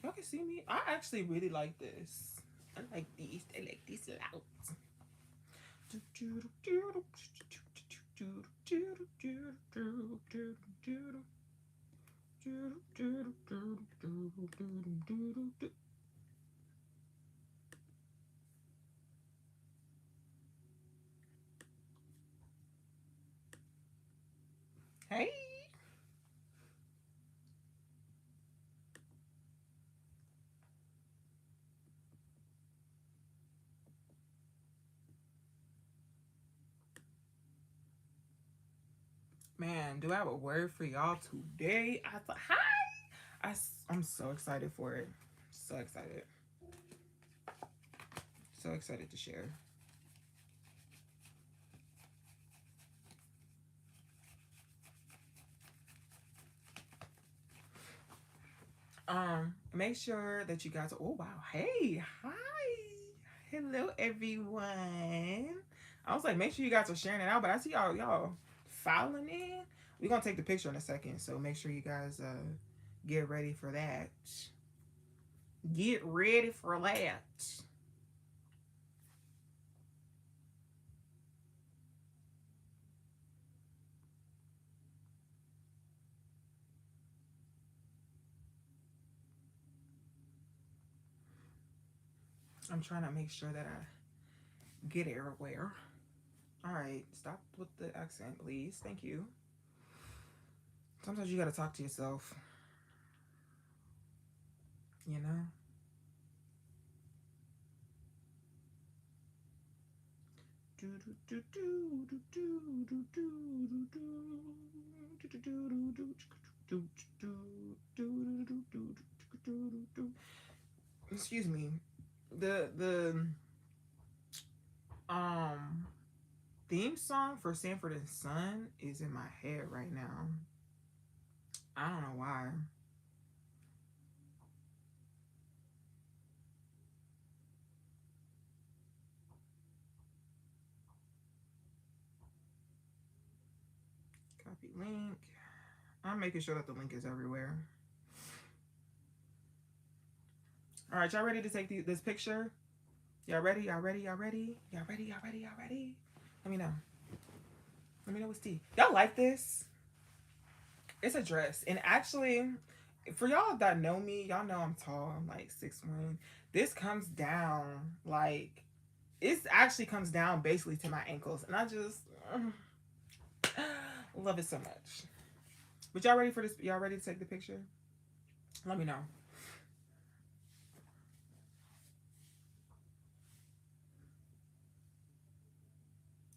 Y'all can see me. I actually really like this. I like these. I like these louds. Hey. Man, do I have a word for y'all today? I thought, hi. I'm so excited for it. So excited. So excited to share. Make sure that you guys, oh wow, hey, hi, hello everyone. I was like, make sure you guys are sharing it out, but I see y'all following in. We're gonna take the picture in a second, so make sure you guys get ready for that. Get ready for that. I'm trying to make sure that I get everywhere. All right, stop with the accent, please. Thank you. Sometimes you gotta talk to yourself, you know? Excuse me. The um theme song for Sanford and Son is in my head right now. I don't know why. Copy link. I'm making sure that the link is everywhere. All right, y'all ready to take this picture? Y'all ready? Y'all ready? Y'all ready? Y'all ready? Y'all ready? Y'all ready? Let me know. Let me know what's tea. Y'all like this? It's a dress, and actually, for y'all that know me, y'all know I'm tall. I'm like 6'1". This comes down like it actually comes down basically to my ankles, and I just love it so much. But y'all ready for this? Y'all ready to take the picture? Let me know.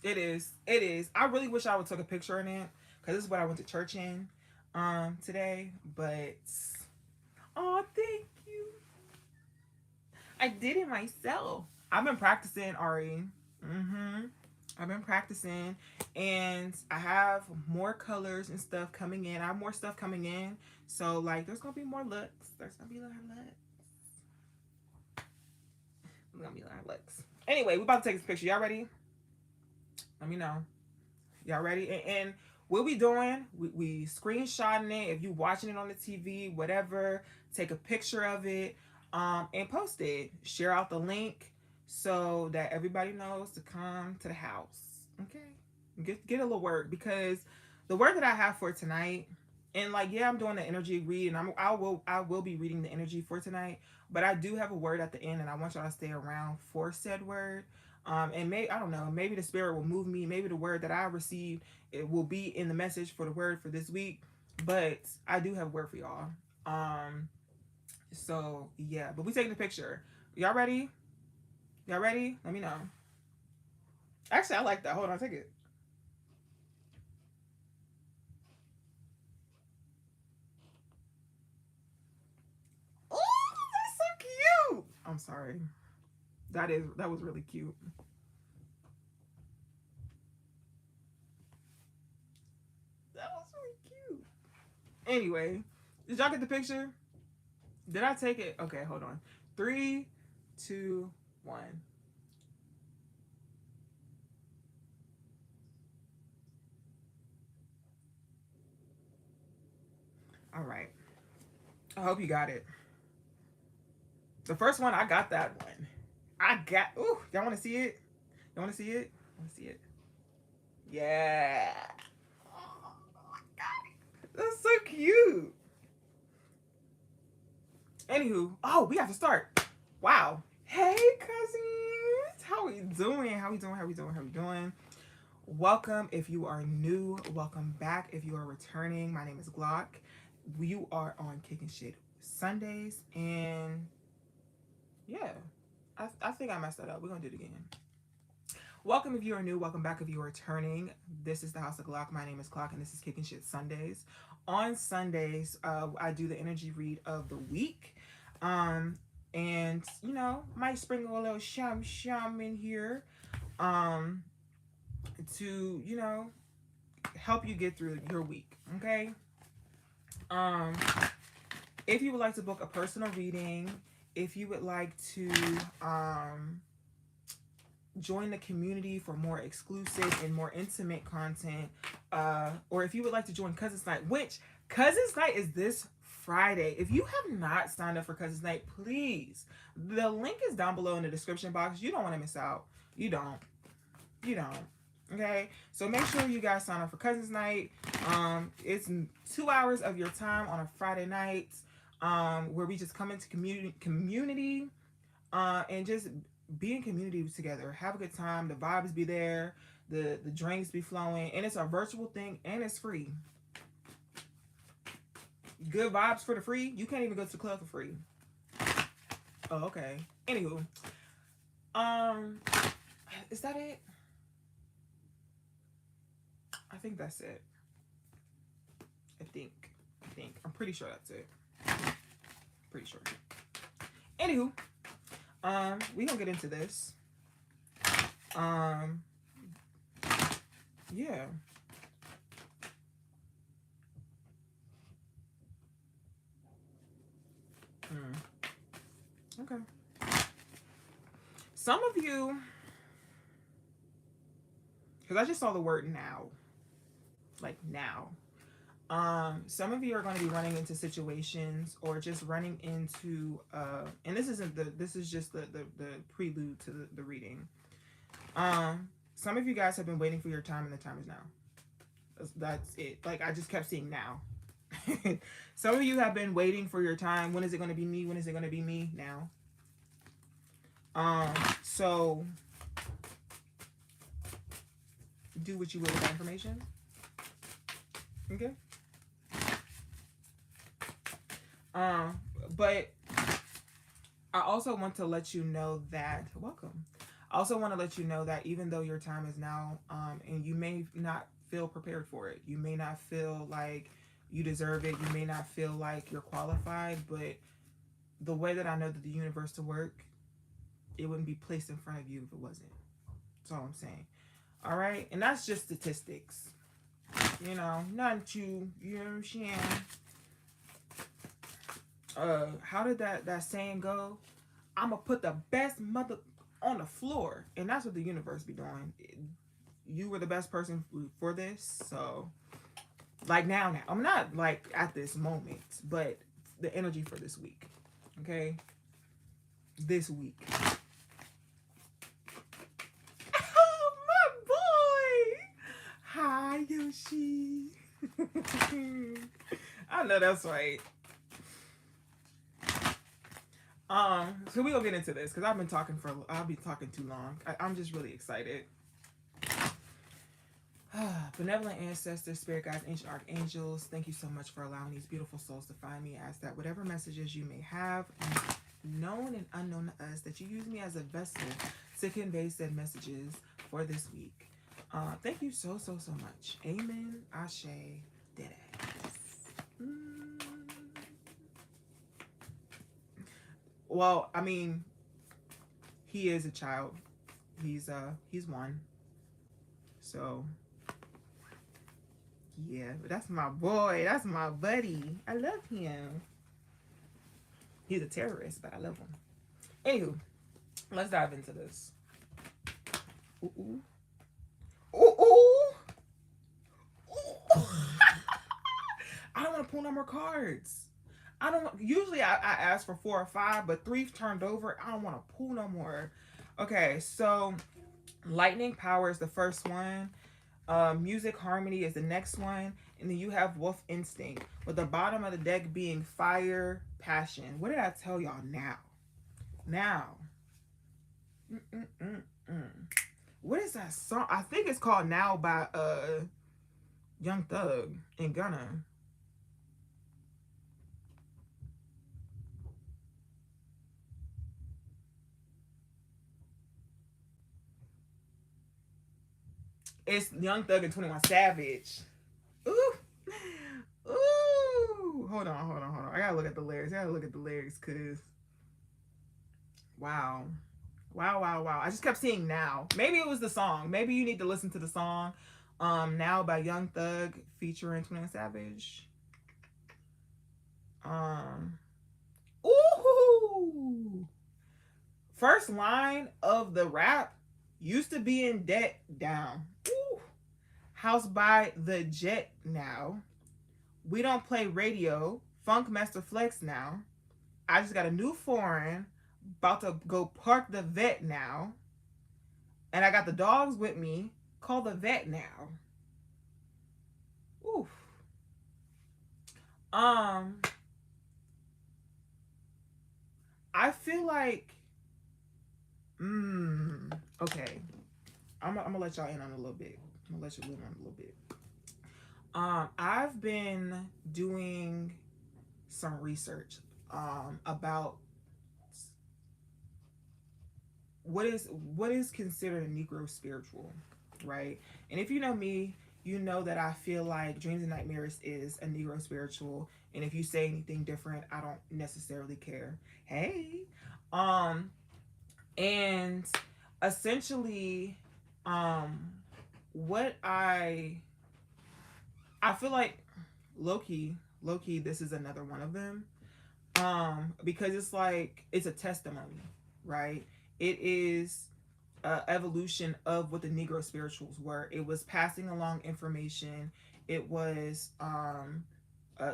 It is. It is. I really wish I would took a picture in it because this is what I went to church in today. But oh, thank you. I did it myself. I've been practicing, Ari. Mm-hmm. I've been practicing, and I have more colors and stuff coming in. I have more stuff coming in, so like, there's gonna be more looks. There's gonna be a lot of looks. There's gonna be a lot of looks. Anyway, we about to take this picture. Y'all ready? Let me know. Y'all ready? And what we doing? We screenshotting it. If you watching it on the TV, whatever, take a picture of it, and post it. Share out the link so that everybody knows to come to the house. Okay, get a little word, because the word that I have for tonight, and like, yeah, I'm doing the energy read, and I will be reading the energy for tonight, but I do have a word at the end, and I want y'all to stay around for said word. And maybe, I don't know, maybe the spirit will move me. Maybe the word that I received, it will be in the message for the word for this week. But I do have a word for y'all. So yeah, but we taking the picture. Y'all ready? Y'all ready? Let me know. Actually, I like that. Hold on, take it. Oh, that's so cute. I'm sorry. That was really cute. That was really cute. Anyway, did y'all get the picture? Did I take it? Okay, hold on. 3, 2, 1. All right. I hope you got it. The first one, I got that one. Ooh, y'all want to see it? You want to see it? I want to see it. Yeah. Oh, I got it. That's so cute. Anywho, oh, we have to start. Wow. Hey, cousins. How we doing? How we doing? How we doing? How we doing? Welcome if you are new. Welcome back if you are returning. My name is Glock. You are on Kickin Shit Sundays. And yeah, I think I messed that up. We're going to do it again. Welcome if you are new. Welcome back if you are returning. This is the House of Glock. My name is Glock, and this is Kickin Shit Sundays. On Sundays, I do the energy read of the week. And, you know, might sprinkle a little shum in here to, you know, help you get through your week, okay? If you would like to book a personal reading, if you would like to join the community for more exclusive and more intimate content, or if you would like to join Cousins Night, which Cousins Night is this Friday. If you have not signed up for Cousins Night, please, the link is down below in the description box. You don't want to miss out. You don't. Okay, so make sure you guys sign up for Cousins Night. It's 2 hours of your time on a Friday night, where we just come into community, and just be in community together. Have a good time. The vibes be there. The drinks be flowing, and it's a virtual thing, and it's free. Good vibes for the free. You can't even go to the club for free. Oh, okay. Anywho, is that it? I think that's it. I think. I'm pretty sure that's it. Pretty sure. Anywho, we gonna get into this. Yeah. Okay. Some of you, because I just saw the word now. Like now. Some of you are going to be running into situations or just running into and this is just the prelude to the reading. Some of you guys have been waiting for your time, and the time is now. That's it. Like, I just kept seeing now. Some of you have been waiting for your time. When is it going to be me? When is it going to be me? Now. So do what you will with that information. Okay. But I also want to let you know that, welcome. I also want to let you know that even though your time is now, and you may not feel prepared for it, you may not feel like you deserve it, you may not feel like you're qualified, but the way that I know that the universe to work, it wouldn't be placed in front of you if it wasn't. That's all I'm saying. All right? And that's just statistics. You know, not you know what I'm saying? How did that saying go? I'm gonna put the best mother on the floor. And that's what the universe be doing. You were the best person for this. So, like now. I'm not like at this moment, but the energy for this week. Okay? This week. Oh, my boy! Hi, Yoshi. I know that's right. So we gonna get into this because I'll be talking too long. I'm just really excited. Benevolent ancestors, spirit guides, ancient archangels, thank you so much for allowing these beautiful souls to find me. As that whatever messages you may have, known and unknown to us, that you use me as a vessel to convey said messages for this week. Thank you so much. Amen. Ashe. Deadass. Well, I mean, he is a child. He's one. So yeah, but that's my boy. That's my buddy. I love him. He's a terrorist, but I love him. Anywho, let's dive into this. Ooh. Ooh. Ooh. Ooh. I don't want to to pull no more cards. I don't. Usually I ask for 4 or 5, but 3 turned over. I don't want to pull no more. Okay, so lightning power is the first one. Music harmony is the next one, and then you have wolf instinct, with the bottom of the deck being fire passion. What did I tell y'all now? Now, what is that song? I think it's called Now by Young Thug and Gunna. It's Young Thug and 21 Savage. Ooh. Ooh. Hold on. I gotta look at the lyrics. Cause wow. I just kept seeing Now. Maybe it was the song. Maybe you need to listen to the song. Now by Young Thug featuring 21 Savage. Ooh. First line of the rap, used to be in debt, down. Ooh. House by the jet now. We don't play radio. Funk Master Flex now. I just got a new foreign. About to go park the vet now. And I got the dogs with me. Call the vet now. Oof. I feel like okay. I'm gonna let y'all in on a little bit. I've been doing some research about what is considered a Negro spiritual, right? And if you know me, you know that I feel like Dreams and Nightmares is a Negro spiritual, and if you say anything different, I don't necessarily care. Hey, and essentially, what I feel like low key, this is another one of them, because it's like it's a testimony, right? It is evolution of what the Negro spirituals were. It was passing along information. It was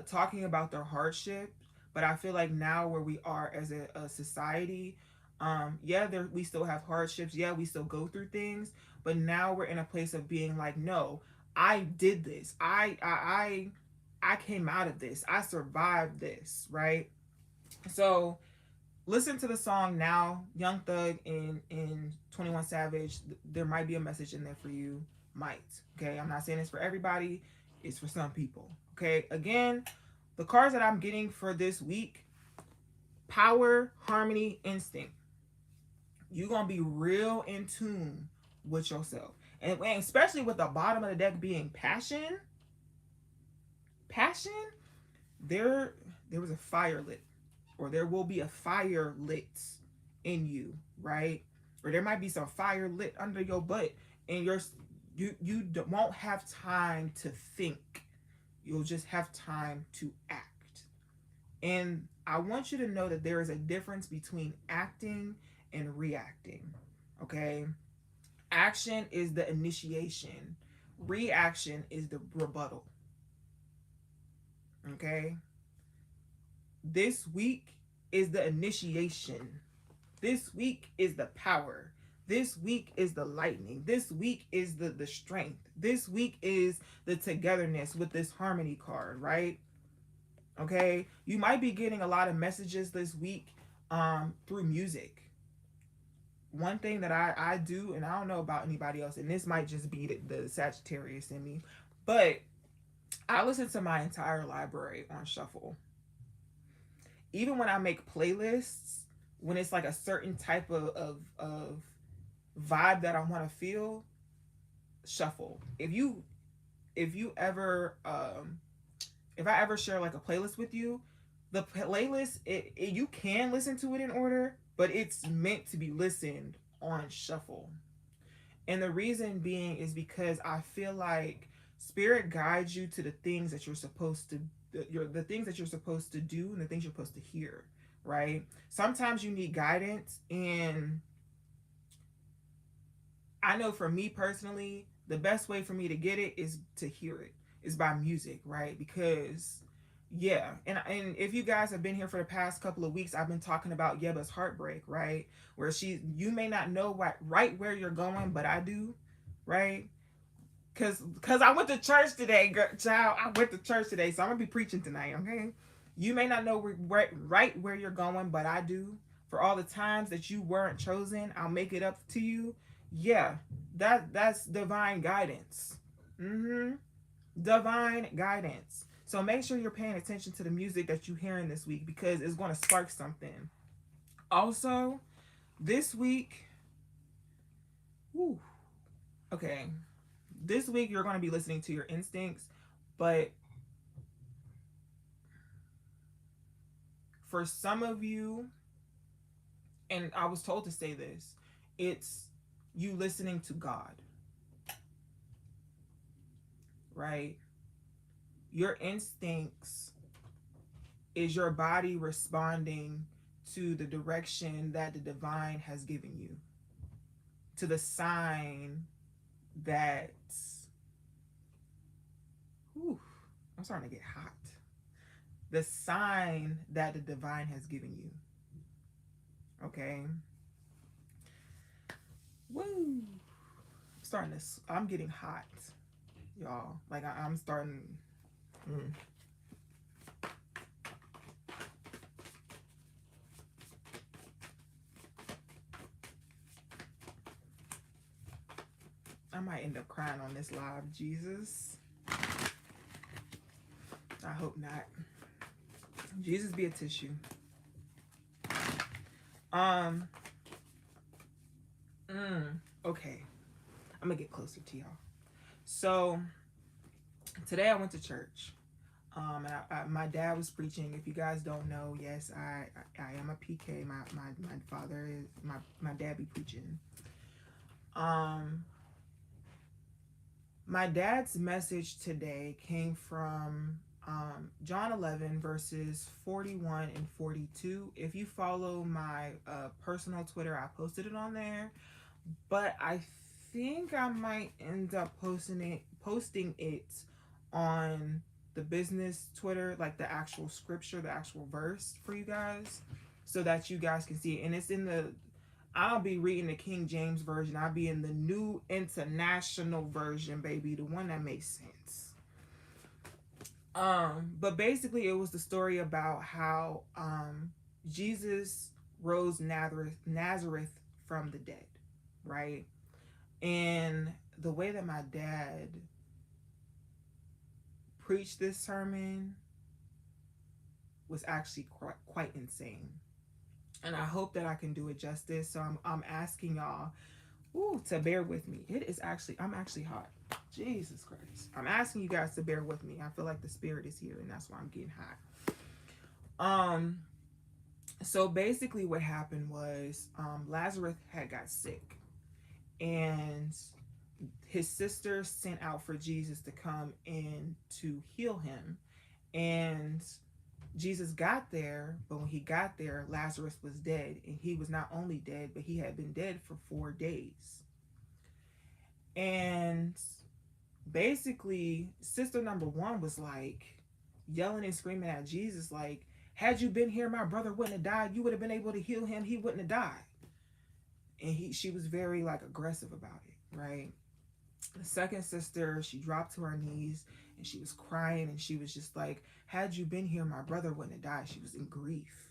talking about their hardship. But I feel like now where we are as a society, we still have hardships. Yeah, we still go through things. But now we're in a place of being like, no, I did this. I came out of this. I survived this, right? So listen to the song Now, Young Thug and 21 Savage. There might be a message in there for you. Might. Okay, I'm not saying it's for everybody. It's for some people. Okay, again, the cards that I'm getting for this week: power, harmony, instinct. You're gonna be real in tune with yourself, and especially with the bottom of the deck being passion. There was a fire lit, or there will be a fire lit in you, right? Or there might be some fire lit under your butt, and you won't have time to think. You'll just have time to act. And I want you to know that there is a difference between acting and reacting. Okay? Action is the initiation. Reaction is the rebuttal. Okay? This week is the initiation. This week is the power. This week is the lightning. This week is the strength. This week is the togetherness with this harmony card, right? Okay? You might be getting a lot of messages this week through music. One thing that I do, and I don't know about anybody else, and this might just be the Sagittarius in me, but I listen to my entire library on shuffle. Even when I make playlists, when it's like a certain type of vibe that I want to feel, shuffle. If I ever share like a playlist with you, the playlist, you can listen to it in order, but it's meant to be listened on shuffle. And the reason being is because I feel like spirit guides you to the things that you're supposed to the things that you're supposed to do and the things you're supposed to hear, right? Sometimes you need guidance, and I know for me personally, the best way for me to get it is to hear it, is by music, right? Because Yeah, and if you guys have been here for the past couple of weeks, I've been talking about Yeba's heartbreak, right? Where you may not know right where you're going, but I do, right? Cause I went to church today, girl, child. I went to church today, so I'm gonna be preaching tonight. Okay, you may not know right where you're going, but I do. For all the times that you weren't chosen, I'll make it up to you. Yeah, that's divine guidance. Mm-hmm. Divine guidance. So make sure you're paying attention to the music that you're hearing this week because it's going to spark something. Also, this week, whew, okay, this week you're going to be listening to your instincts, but for some of you, and I was told to say this, it's you listening to God, right? Your instincts is your body responding to the direction that the divine has given you, to the sign that, whew, I'm starting to get hot. The sign that the divine has given you. Okay. Woo. I'm getting hot, y'all. Like I'm starting. I might end up crying on this live, Jesus. I hope not. Jesus be a tissue. Okay. I'm gonna get closer to y'all. So today I went to church. And my dad was preaching. If you guys don't know, yes, I am a PK. My father is my dad be preaching. My dad's message today came from John 11 verses 41 and 42. If you follow my personal Twitter, I posted it on there, but I think I might end up posting it on the business Twitter, like the actual scripture, the actual verse for you guys, so that you guys can see it. And it's in the, I'll be reading the King James version. I'll be in the New International Version, baby, the one that makes sense. But basically, it was the story about how Jesus rose Nazareth from the dead, right? And the way that my dad preached this sermon was actually quite insane. And I hope that I can do it justice. So I'm asking y'all to bear with me. I'm actually hot. Jesus Christ. I'm asking you guys to bear with me. I feel like the spirit is here and that's why I'm getting hot. So basically what happened was Lazarus had got sick and his sister sent out for Jesus to come in to heal him. And Jesus got there, but when he got there, Lazarus was dead. And he was not only dead, but he had been dead for 4 days. And basically, sister number one was like yelling and screaming at Jesus, like, had you been here, my brother wouldn't have died. You would have been able to heal him. He wouldn't have died. And she was very like aggressive about it, right? The second sister, she dropped to her knees and she was crying and she was just like, had you been here, my brother wouldn't have died. She was in grief.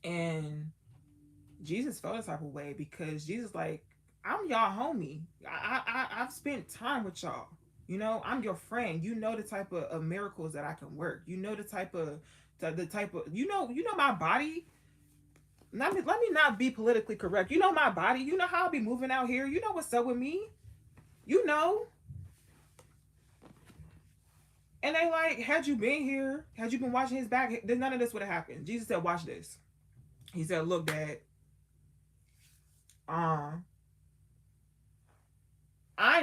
And Jesus felt a type of way because Jesus like, I'm y'all homie. I've spent time with y'all. You know, I'm your friend. You know the type of miracles that I can work. You know the type of you know my body. Let me not be politically correct. You know my body. You know how I'll be moving out here. You know what's up with me. You know. And they like, had you been here, had you been watching his back, then none of this would have happened. Jesus said, watch this. He said, look, Dad, I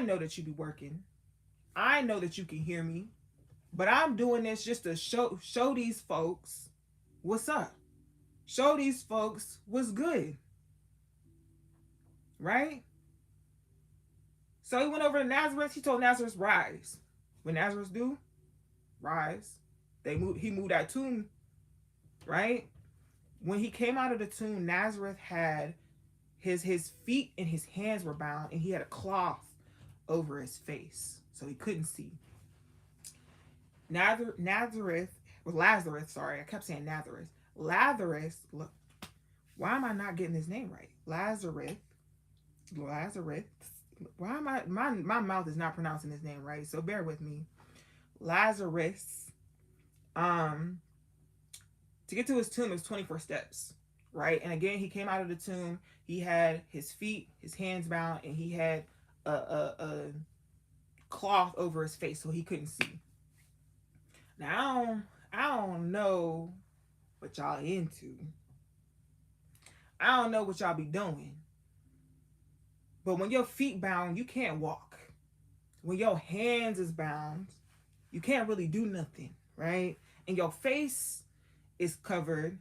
know that you be working. I know that you can hear me. But I'm doing this just to show these folks what's up. Show these folks what's good. Right? So he went over to Nazareth. He told Nazareth, rise. When Nazareth do, rise. He moved that tomb, right? When he came out of the tomb, Nazareth had his feet and his hands were bound, and he had a cloth over his face, so he couldn't see. Lazarus, sorry, I kept saying Nazareth. Look, why am I not getting his name right? Lazarus. Why am my mouth is not pronouncing his name right? So bear with me. Lazarus. To get to his tomb is 24 steps, right? And again, he came out of the tomb. He had his feet, his hands bound, and he had a cloth over his face so he couldn't see. Now, I don't know what y'all into. I don't know what y'all be doing. But when your feet bound, you can't walk. When your hands is bound, you can't really do nothing, right? And your face is covered.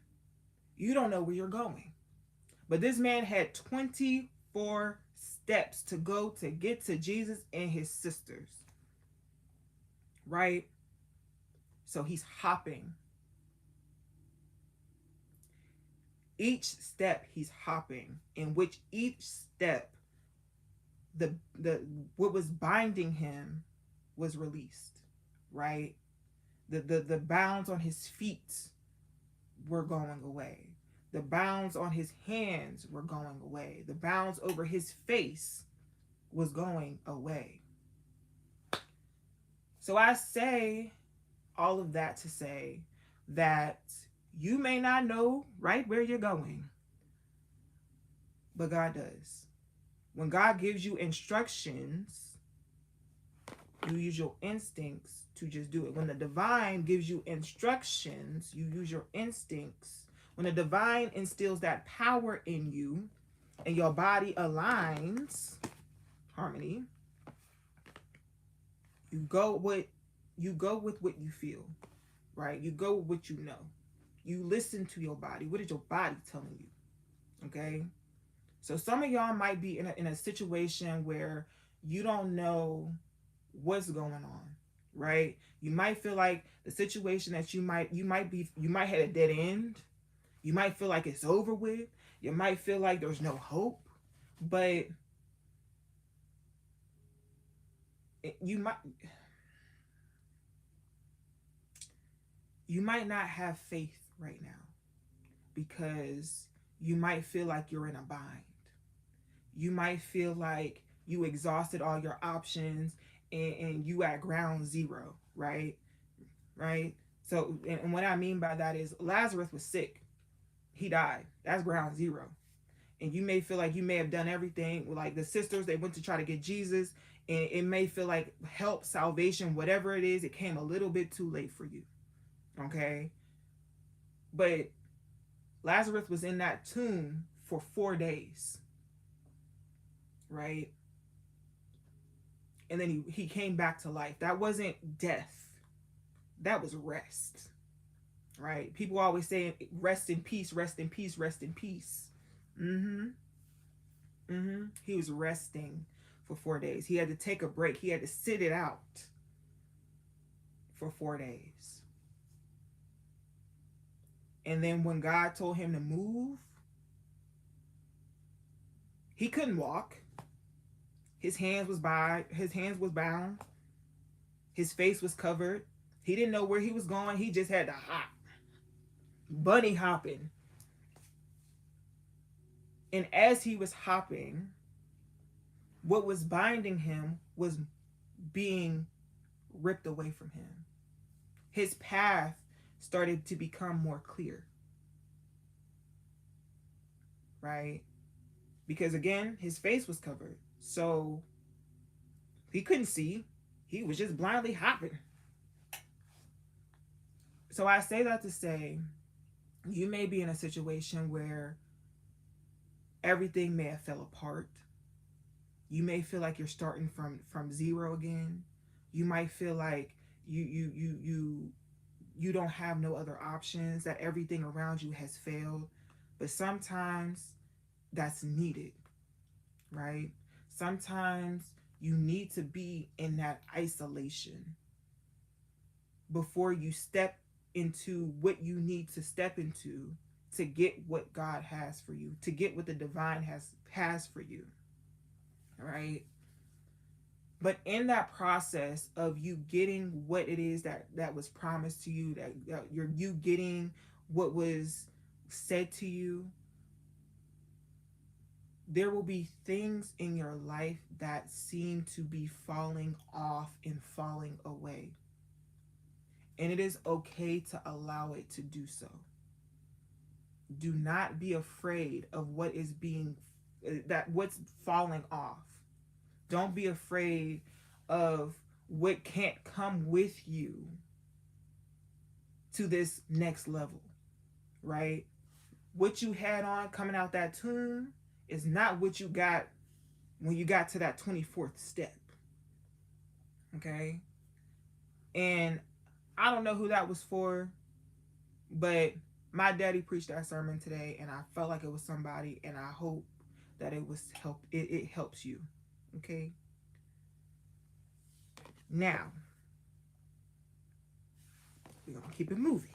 You don't know where you're going. But this man had 24 steps to go to get to Jesus and his sisters, right? So he's hopping. Each step he's hopping, in which each step the what was binding him was released, right? The bounds on his feet were going away. The bounds on his hands were going away. The bounds over his face was going away. So I say all of that to say that you may not know right where you're going, but God does. When God gives you instructions, you use your instincts to just do it. When the divine gives you instructions, you use your instincts. When the divine instills that power in you and your body aligns, harmony, you go with what you feel, right? You go with what you know. You listen to your body. What is your body telling you? Okay? So some of y'all might be in a situation where you don't know what's going on, right? You might feel like the situation that you might have a dead end. You might feel like it's over with. You might feel like there's no hope, but you might not have faith right now because you might feel like you're in a bind. You might feel like you exhausted all your options and you at ground zero, right? Right? So, and what I mean by that is Lazarus was sick. He died. That's ground zero. And you may feel like you may have done everything. Like the sisters, they went to try to get Jesus, and it may feel like help, salvation, whatever it is, it came a little bit too late for you. Okay? But Lazarus was in that tomb for 4 days. Right? And then he came back to life. That wasn't death. That was rest. Right? People always say rest in peace, rest in peace, rest in peace. He was resting for 4 days. He had to take a break. He had to sit it out for 4 days. And then when God told him to move, he couldn't walk. His hands was bound. His face was covered. He didn't know where he was going. He just had to hop. Bunny hopping. And as he was hopping, what was binding him was being ripped away from him. His path started to become more clear. Right? Because again, his face was covered. So he couldn't see. He was just blindly hopping. So I say that to say, you may be in a situation where everything may have fell apart. You may feel like you're starting from zero again. You might feel like you don't have no other options, that everything around you has failed. But sometimes that's needed, right? Sometimes you need to be in that isolation before you step into what you need to step into to get what God has for you, to get what the divine has for you, right? But in that process of you getting what it is that was promised to you, that you getting what was said to you, there will be things in your life that seem to be falling off and falling away. And it is okay to allow it to do so. Do not be afraid of what is being what's falling off. Don't be afraid of what can't come with you to this next level, right? What you had on coming out that tomb is not what you got when you got to that 24th step. Okay? And I don't know who that was for, but my daddy preached that sermon today and I felt like it was somebody, and I hope that it helps you. Okay? Now, we're gonna keep it moving.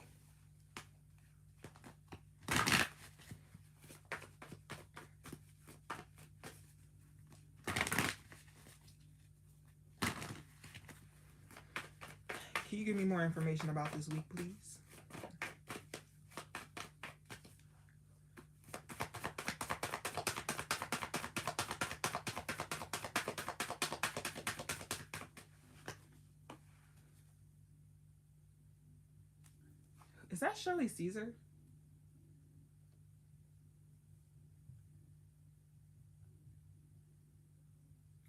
Can you give me more information about this week, please? Is that Shirley Caesar?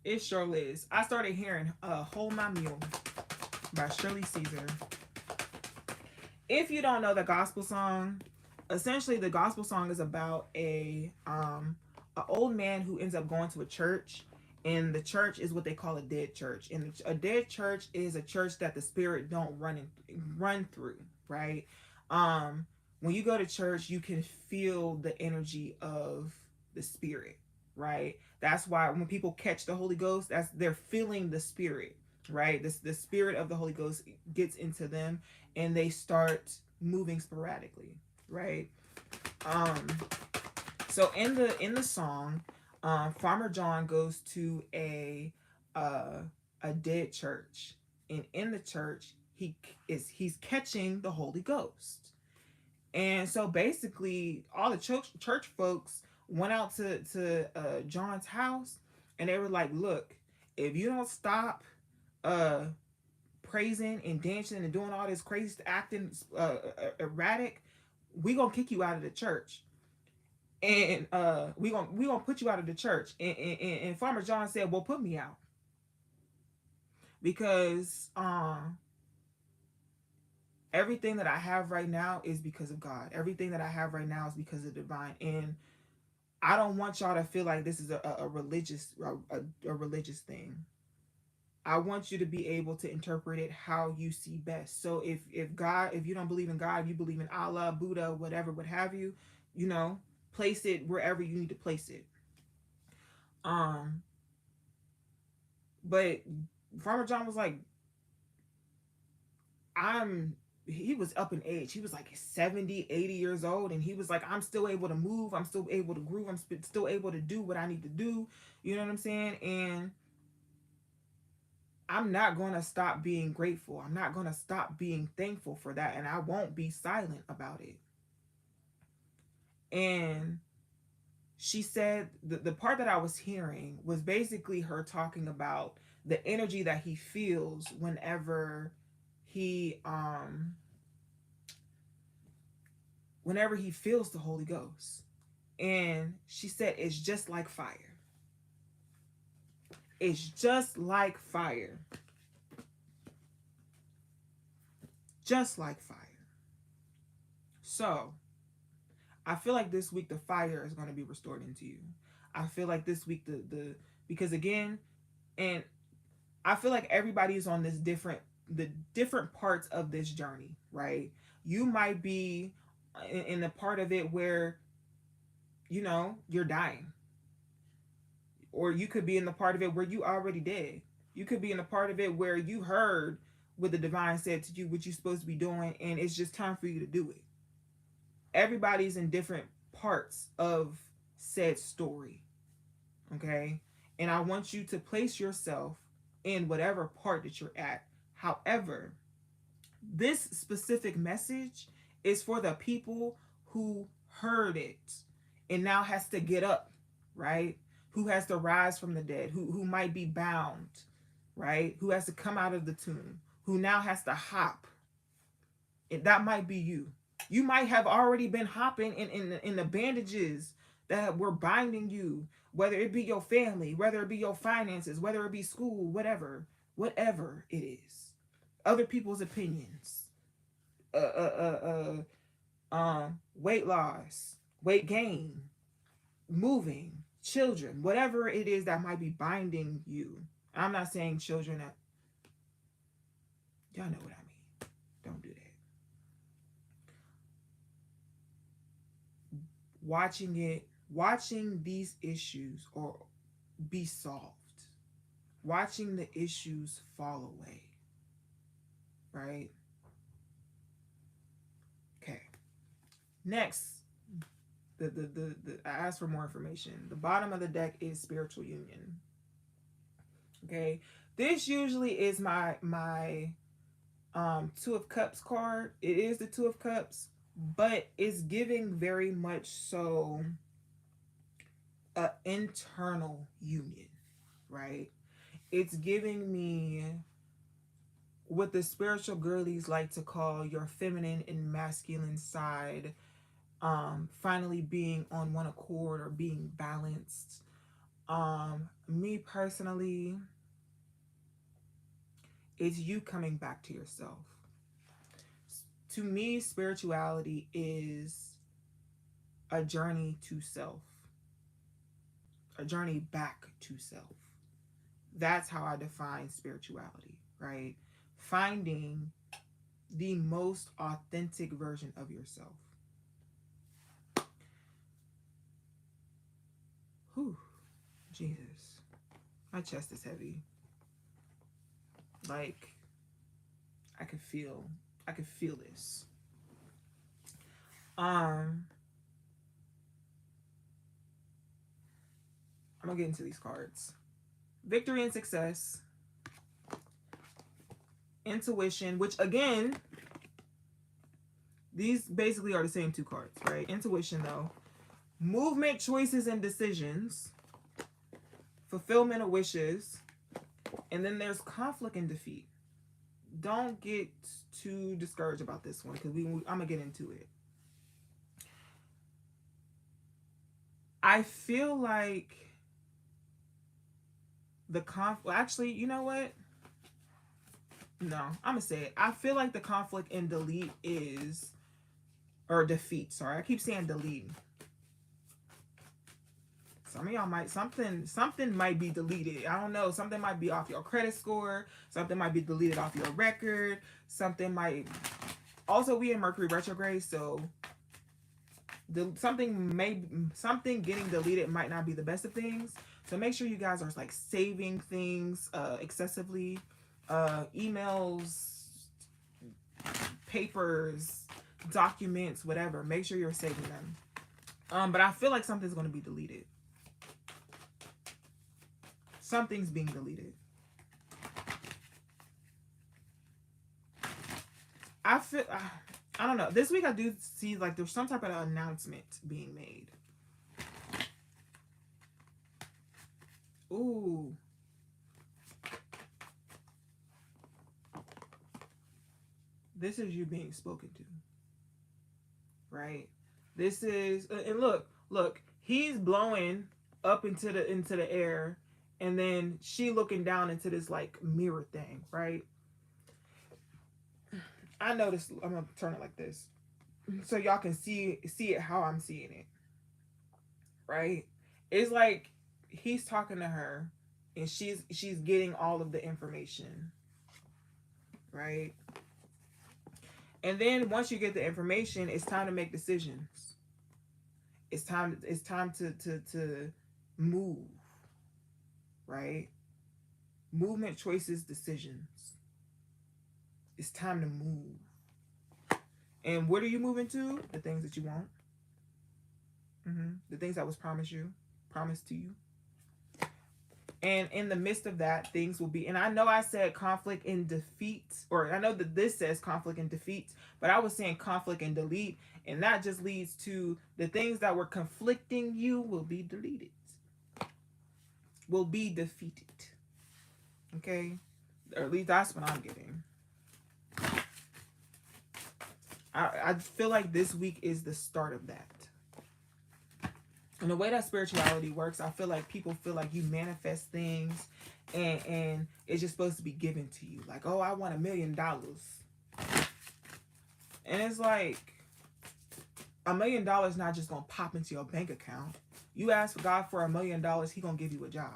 It surely is. I started hearing Hold My Mule by Shirley Caesar. If you don't know the gospel song, essentially the gospel song is about a old man who ends up going to a church, and the church is what they call a dead church. And a dead church is a church that the spirit don't run through, right? When you go to church, you can feel the energy of the spirit, right? That's why when people catch the Holy Ghost, they're feeling the spirit, right? The spirit of the Holy Ghost gets into them, and they start moving sporadically, right? So in the song, Farmer John goes to a dead church, and in the church he's catching the Holy Ghost. And so basically all the church folks went out to John's house, and they were like, look, if you don't stop praising and dancing and doing all this crazy acting erratic, we gonna kick you out of the church. And we gonna put you out of the church. And Farmer John said, well, put me out, because everything that I have right now is because of God. Everything that I have right now is because of the divine. And I don't want y'all to feel like this is a religious thing. I want you to be able to interpret it how you see best. So if you don't believe in God, you believe in Allah, Buddha, whatever, what have you, place it wherever you need to place it. But Farmer John was like, he was up in age. He was like 70, 80 years old. And he was like, I'm still able to move. I'm still able to groove. I'm still able to do what I need to do. You know what I'm saying? And I'm not going to stop being grateful. I'm not going to stop being thankful for that. And I won't be silent about it. And she said the part that I was hearing was basically her talking about the energy that he feels whenever he feels the Holy Ghost. And she said it's just like fire. It's just like fire. Just like fire. So I feel like this week the fire is going to be restored into you. I feel like this week because again, and I feel like everybody is on the different parts of this journey, right? You might be in the part of it where you're dying, or you could be in the part of it where you already dead. You could be in the part of it where you heard what the divine said to you, what you're supposed to be doing, and it's just time for you to do it. Everybody's in different parts of said story, okay? And I want you to place yourself in whatever part that you're at. However, this specific message is for the people who heard it and now has to get up, right? Who has to rise from the dead, who might be bound, right? Who has to come out of the tomb, who now has to hop. And that might be you. You might have already been hopping in the bandages that were binding you, whether it be your family, whether it be your finances, whether it be school, whatever it is. Other people's opinions, weight loss, weight gain, moving, children, whatever it is that might be binding you. I'm not saying children that, y'all know what I mean. Don't do that. Watching these issues or be solved, watching the issues fall away, right? Okay. Next, I asked for more information. The bottom of the deck is spiritual union. Okay, this usually is my Two of Cups card. It is the Two of Cups, but it's giving very much so an internal union, right? It's giving me what the spiritual girlies like to call your feminine and masculine side finally being on one accord or being balanced. Me personally, it's you coming back to yourself. To me, spirituality is a journey to self, a journey back to self. That's how I define spirituality, right? Finding the most authentic version of yourself. Whew, Jesus. My chest is heavy. Like, I could feel this. I'm gonna get into these cards. Victory and success. Intuition, which again, these basically are the same two cards, right? Intuition though. Movement, choices, and decisions. Fulfillment of wishes. And then there's conflict and defeat. Don't get too discouraged about this one because I'm gonna get into it. I feel like the conflict, actually, you know what? No, I'm gonna say it. I feel like the conflict and delete is, or defeat, sorry. I keep saying delete. Some of y'all might, something might be deleted. I don't know. Something might be off your credit score. Something might be deleted off your record. Something might, also we in Mercury retrograde, so something getting deleted might not be the best of things. So make sure you guys are like saving things excessively. Emails, papers, documents, whatever. Make sure you're saving them. But I feel like something's going to be deleted. Something's being deleted. I feel, I don't know. This week I do see like there's some type of announcement being made. Ooh. This is you being spoken to. Right? This is, and look, he's blowing up into the air, and then she looking down into this like mirror thing, right? I noticed, I'm gonna turn it like this so y'all can see it how I'm seeing it. Right? It's like he's talking to her and she's getting all of the information. Right? And then once you get the information, it's time to make decisions. It's time to move. Right? Movement, choices, decisions. It's time to move. And what are you moving to? The things that you want. The things that was promised to you. And in the midst of that, things will be, and I know I said conflict and defeat, or I know that this says conflict and defeat, but I was saying conflict and delete, and that just leads to the things that were conflicting you will be deleted, will be defeated. Okay? Or at least that's what I'm getting. I feel like this week is the start of that. And the way that spirituality works, I feel like people feel like you manifest things and it's just supposed to be given to you. Like, oh, I want $1 million. And it's like, $1 million not just gonna pop into your bank account. You ask for God for $1 million, He gonna give you a job,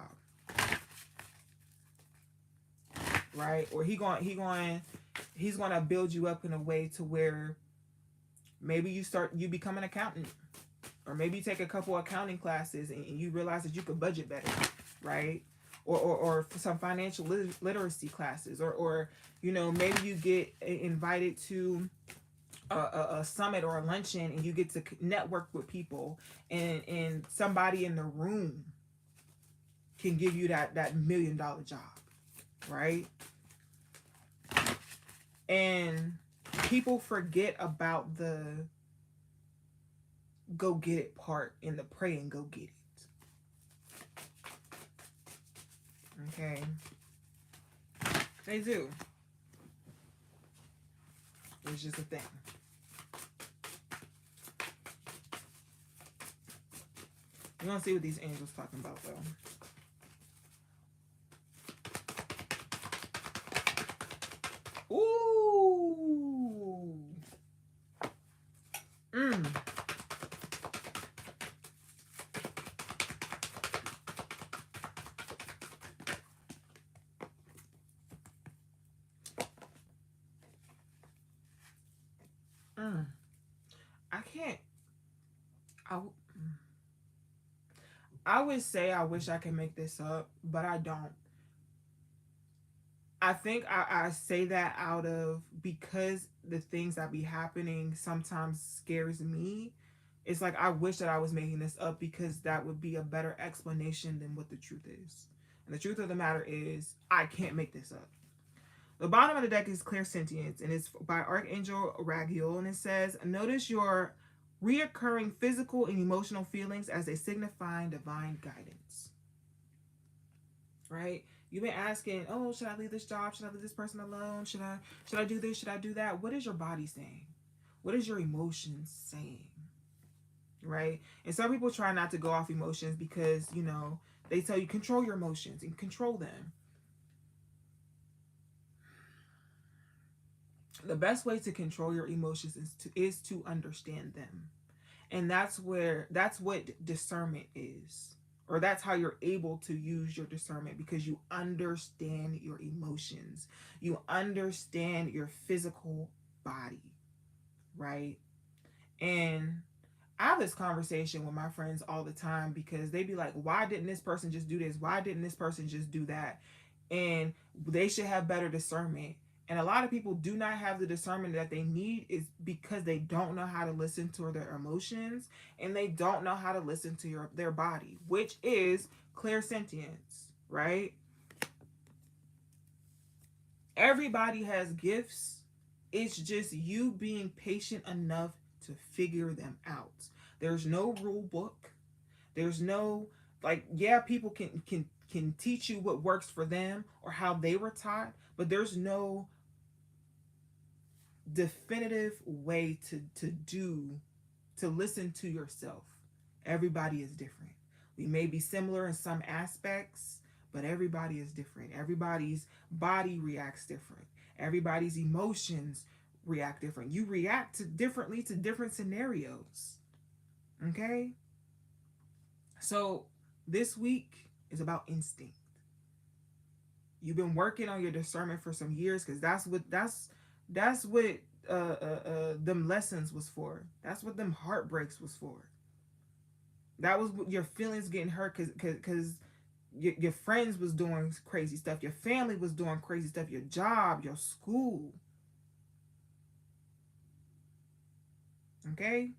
right? Or he's gonna build you up in a way to where maybe you become an accountant. Or maybe you take a couple accounting classes and you realize that you could budget better, right? Or some financial literacy classes. Or maybe you get invited to a summit or a luncheon and you get to network with people. And somebody in the room can give you that $1 million job, right? And people forget about the go get it part in the pray and go get it. Okay. They do. It's just a thing. We're gonna see what these angels talking about though. Ooh. I would say I wish I could make this up, but I don't. I think I say that out of because the things that be happening sometimes scares me. It's like I wish that I was making this up because that would be a better explanation than what the truth is. And the truth of the matter is I can't make this up. The bottom of the deck is Clear Sentience, and it's by Archangel Raguel, and it says, notice your reoccurring physical and emotional feelings as they signify divine guidance. Right? You've been asking, oh, should I leave this job? Should I leave this person alone? Should I do this? Should I do that? What is your body saying? What is your emotions saying? Right? And some people try not to go off emotions because, they tell you control your emotions and control them. The best way to control your emotions is to understand them. And that's what discernment is. Or that's how you're able to use your discernment, because you understand your emotions. You understand your physical body, right? And I have this conversation with my friends all the time because they be like, why didn't this person just do this? Why didn't this person just do that? And they should have better discernment. And a lot of people do not have the discernment that they need is because they don't know how to listen to their emotions and they don't know how to listen to their body, which is clairsentience, right? Everybody has gifts. It's just you being patient enough to figure them out. There's no rule book. There's no, people can teach you what works for them or how they were taught, but there's no definitive way to listen to yourself. Everybody is different. We may be similar in some aspects, but everybody is different. Everybody's body reacts different. Everybody's emotions react different. You react differently to different scenarios. Okay? So this week is about instinct. You've been working on your discernment for some years because that's what them lessons was for. That's what them heartbreaks was for. That was what your feelings getting hurt because your friends was doing crazy stuff. Your family was doing crazy stuff. Your job, your school. Okay?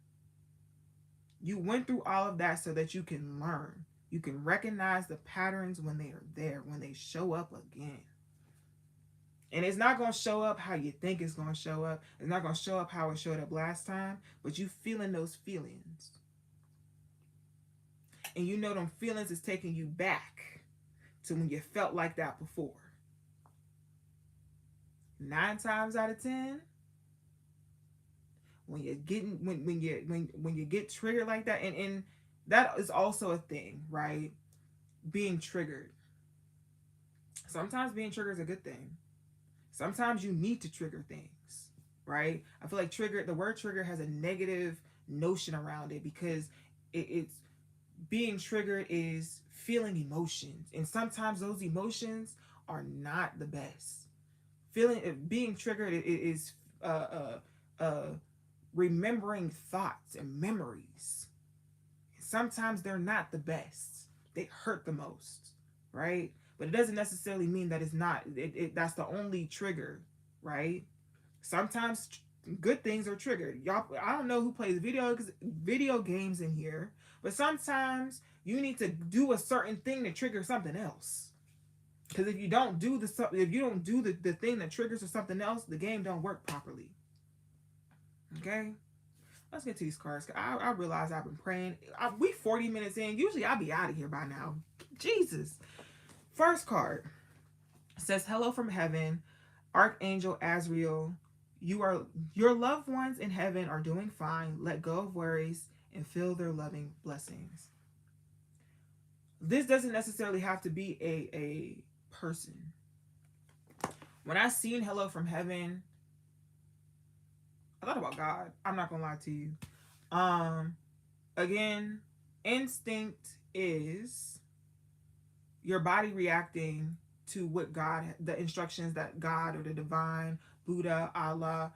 You went through all of that so that you can learn. You can recognize the patterns when they are there, when they show up again. And it's not going to show up how you think it's going to show up. It's not going to show up how it showed up last time, but you feeling those feelings. And you know them feelings is taking you back to when you felt like that before. 9 times out of 10, when you're getting when you get triggered like that, and that is also a thing, right? Being triggered. Sometimes being triggered is a good thing. Sometimes you need to trigger things, right? I feel like the word trigger has a negative notion around it because it's being triggered is feeling emotions, and sometimes those emotions are not the best. Being triggered is remembering thoughts and memories. Sometimes they're not the best. They hurt the most, right? But it doesn't necessarily mean that it's not. That's the only trigger, right? Sometimes good things are triggered. Y'all, I don't know who plays video games in here, but sometimes you need to do a certain thing to trigger something else. Because if you don't do the thing that triggers or something else, the game don't work properly. Okay, let's get to these cards. I realize I've been praying. We 40 minutes in. Usually I'll be out of here by now. Jesus. First card says, "Hello from heaven, Archangel Azrael. Your loved ones in heaven are doing fine. Let go of worries and feel their loving blessings." This doesn't necessarily have to be a person. When I seen "Hello from heaven," I thought about God. I'm not gonna lie to you. Again, instinct is your body reacting to what the instructions that God or the divine, Buddha, Allah,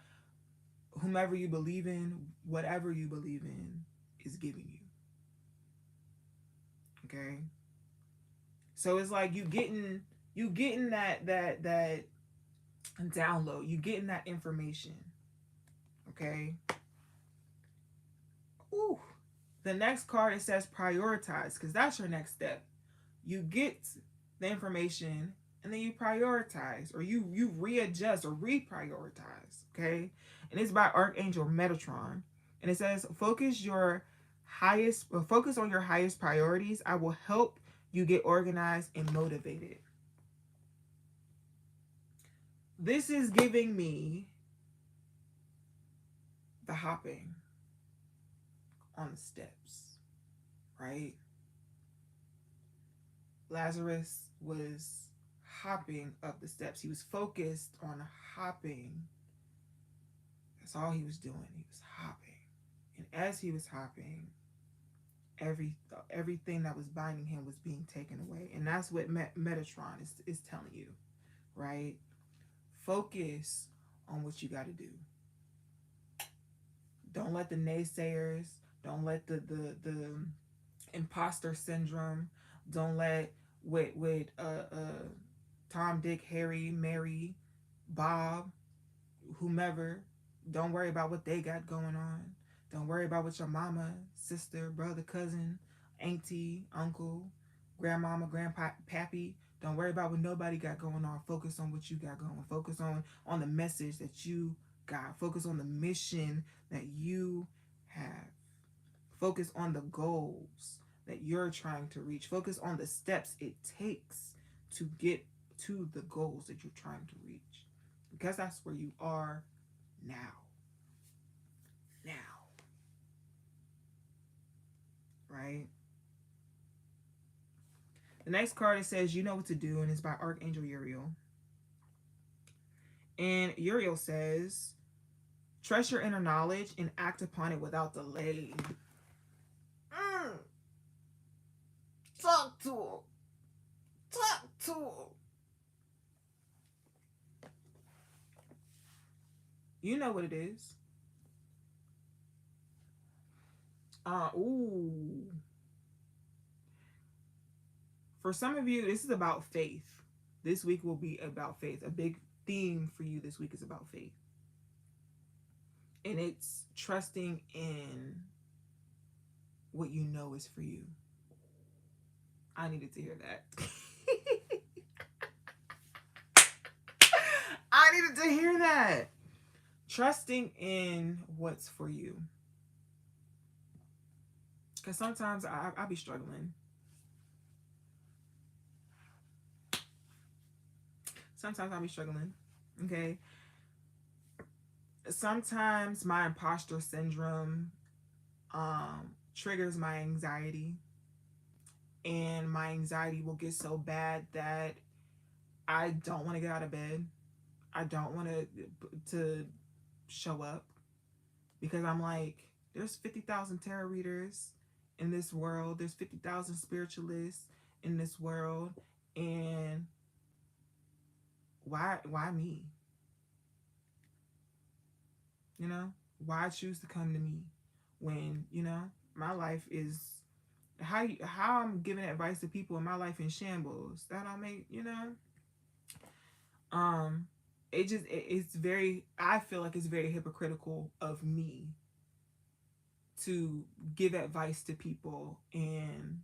whomever you believe in, whatever you believe in, is giving you. Okay? So it's like you getting that download, you getting that information. Okay? Ooh. The next card, it says prioritize, because that's your next step. You get the information and then you prioritize, or you readjust or reprioritize. Okay? And it's by Archangel Metatron. And it says, focus on your highest priorities. I will help you get organized and motivated. This is giving me the hopping on the steps, right? Lazarus was hopping up the steps. He was focused on hopping. That's all he was doing. He was hopping. And as he was hopping, everything that was binding him was being taken away. And that's what Metatron is telling you, right? Focus on what you got to do. Don't let the naysayers, don't let the imposter syndrome, don't let with Tom, Dick, Harry, Mary, Bob, whomever, don't worry about what they got going on. Don't worry about what your mama, sister, brother, cousin, auntie, uncle, grandmama, grandpappy. Don't worry about what nobody got going on. Focus on what you got going. Focus on the message that you got. Focus on the mission that you have. Focus on the goals that you're trying to reach. Focus on the steps it takes to get to the goals that you're trying to reach. Because that's where you are now. Right? The next card, it says, you know what to do, and it's by Archangel Uriel. And Uriel says, trust your inner knowledge and act upon it without delay. Talk to him. Talk to him. You know what it is. For some of you, this is about faith. This week will be about faith. A big theme for you this week is about faith. And it's trusting in what you know is for you. I needed to hear that. I needed to hear that. Trusting in what's for you. Because sometimes I be struggling. Sometimes I'll be struggling. Okay. Sometimes my imposter syndrome triggers my anxiety. And my anxiety will get so bad that I don't want to get out of bed. I don't want to show up because I'm like, there's 50,000 tarot readers in this world. There's 50,000 spiritualists in this world, and why me? You know, why choose to come to me when, you know, my life is how I'm giving advice to people in my life in shambles. That don't make, you know. It's very, I feel like it's very hypocritical of me to give advice to people, and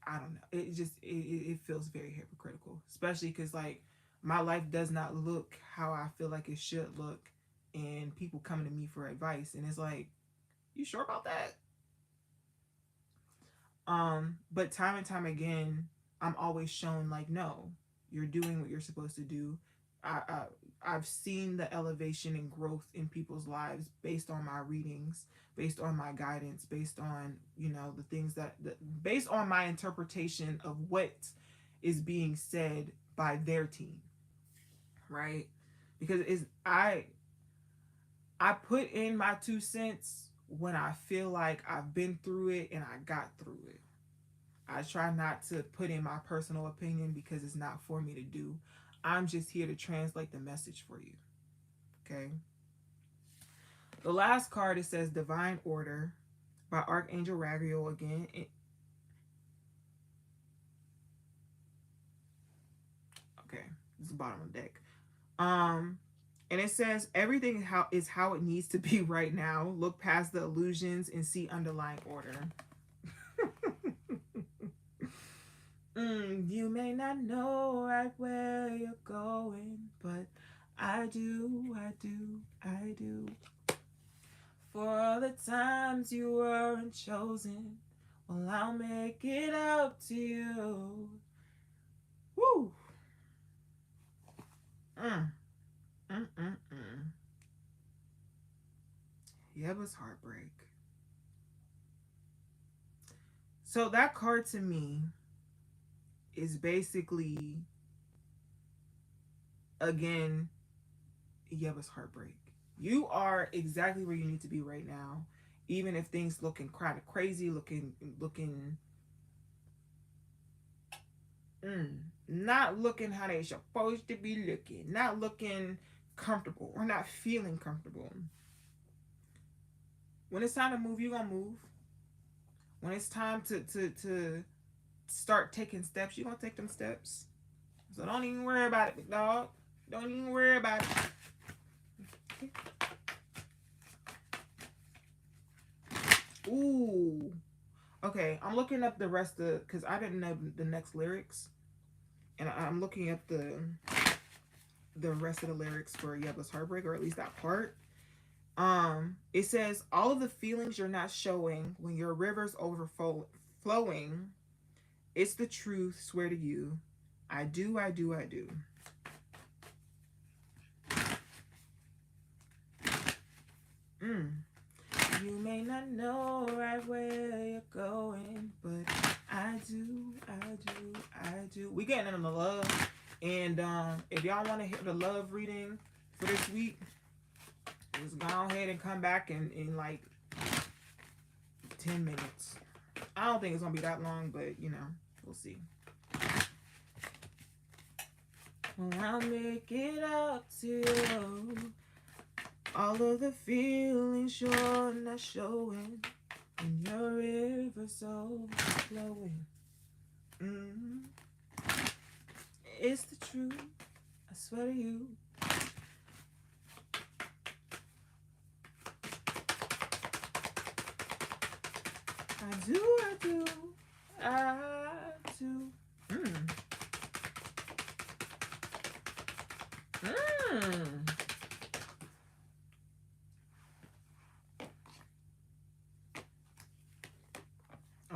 I don't know, it feels very hypocritical, especially because like my life does not look how I feel like it should look, and people coming to me for advice, and it's like, you sure about that? But time and time again, I'm always shown like, no, you're doing what you're supposed to do. I've seen the elevation and growth in people's lives based on my readings, based on my guidance, based on, you know, the things based on my interpretation of what is being said by their team, right? Because I put in my 2 cents when I feel like I've been through it and I got through it. I try not to put in my personal opinion because it's not for me to do. I'm just here to translate the message for you. Okay. The last card, it says Divine Order by Archangel Raguel again. Okay, this is the bottom of the deck. And it says everything is how it needs to be right now. Look past the illusions and see underlying order. You may not know right where you're going, but I do. For all the times you weren't chosen, well, I'll make it up to you. Woo! Yeba's heartbreak. So that card to me is basically, again, Yeba's heartbreak. You are exactly where you need to be right now, even if things looking kind of crazy, looking not looking how they supposed to be looking, not looking comfortable or not feeling comfortable. When it's time to move, you're gonna move. When it's time to start taking steps, you're gonna take them steps. So don't even worry about it, big dog. Don't even worry about it. Ooh. Okay, I'm looking up the rest of, because I didn't know the next lyrics. And I'm looking up the rest of the lyrics for Yeba's heartbreak, or at least that part. It says, all of the feelings you're not showing when your river's overflowing, it's the truth, swear to you. I do. You may not know right where you're going, but I do. We getting into the love. And if y'all want to hear the love reading for this week, just go ahead and come back in like 10 minutes. I don't think it's going to be that long, but you know, we'll see. Well, I'll make it up to you. All of the feelings you're not showing when your river's overflowing. It's the truth, I swear to you. I do, I do, I do.